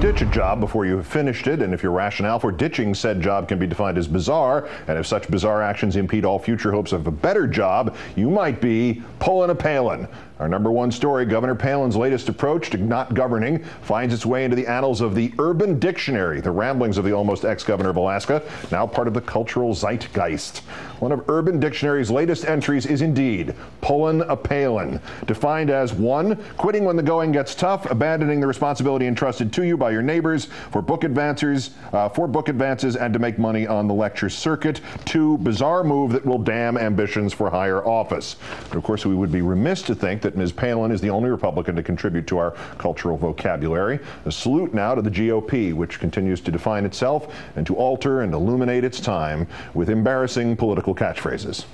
ditch a job before you have finished it, and if your rationale for ditching said job can be defined as bizarre, and if such bizarre actions impede all future hopes of a better job, you might be pulling a Palin. Our number one story, Governor Palin's latest approach to not governing finds its way into the annals of the Urban Dictionary, the ramblings of the almost ex-governor of Alaska, now part of the cultural zeitgeist. One of Urban Dictionary's latest entries is indeed pullin' a Palin, defined as 1, quitting when the going gets tough, abandoning the responsibility entrusted to you by your neighbors for book advances and to make money on the lecture circuit. 2, bizarre move that will damn ambitions for higher office. But of course, we would be remiss to think that Ms. Palin is the only Republican to contribute to our cultural vocabulary. A salute now to the GOP, which continues to define itself and to alter and illuminate its time with embarrassing political catchphrases.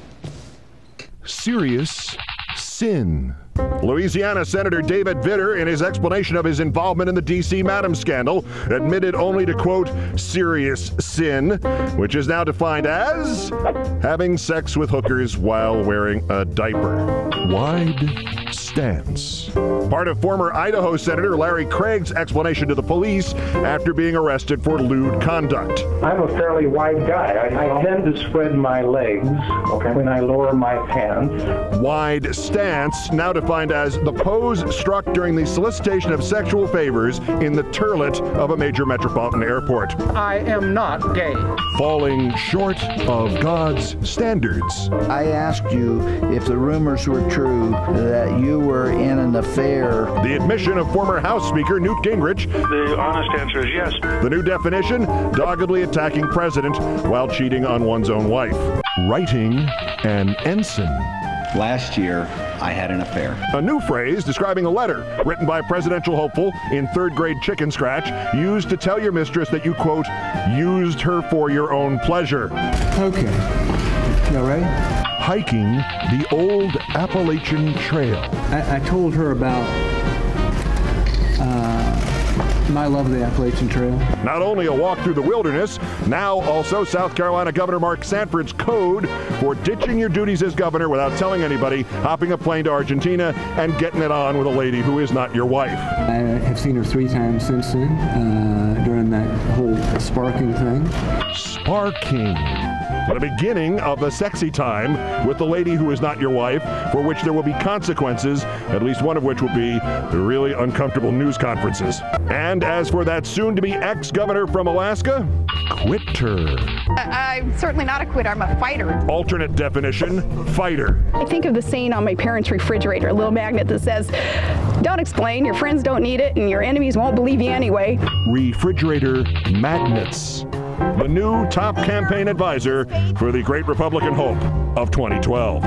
Serious sin. Louisiana Senator David Vitter, in his explanation of his involvement in the D.C. Madam scandal, admitted only to, quote, serious sin, which is now defined as having sex with hookers while wearing a diaper. Wide stance. Part of former Idaho Senator Larry Craig's explanation to the police after being arrested for lewd conduct. I'm a fairly wide guy. I tend to spread my legs when I lower my pants. Wide stance, now defined as the pose struck during the solicitation of sexual favors in the toilet of a major metropolitan airport. I am not gay. Falling short of God's standards. I asked you if the rumors were true that you were in an affair. The admission of former House Speaker Newt Gingrich. The honest answer is yes. The new definition, doggedly attacking president while cheating on one's own wife. Writing an ensign. Last year, I had an affair. A new phrase describing a letter written by a presidential hopeful in third-grade chicken scratch used to tell your mistress that you, quote, used her for your own pleasure. Okay. Y'all ready? Hiking the old Appalachian Trail. I told her about my love of the Appalachian Trail. Not only a walk through the wilderness, now also South Carolina Governor Mark Sanford's code for ditching your duties as governor without telling anybody, hopping a plane to Argentina, and getting it on with a lady who is not your wife. I have seen her 3 times since then, during that whole sparking thing. Sparking. The beginning of the sexy time with the lady who is not your wife, for which there will be consequences, at least one of which will be really uncomfortable news conferences. And as for that soon-to-be ex-governor from Alaska, quitter. I'm certainly not a quitter, I'm a fighter. Alternate definition, fighter. I think of the saying on my parents' refrigerator, a little magnet that says, don't explain, your friends don't need it, and your enemies won't believe you anyway. Refrigerator magnets. The new top campaign advisor for the great Republican hope of 2012.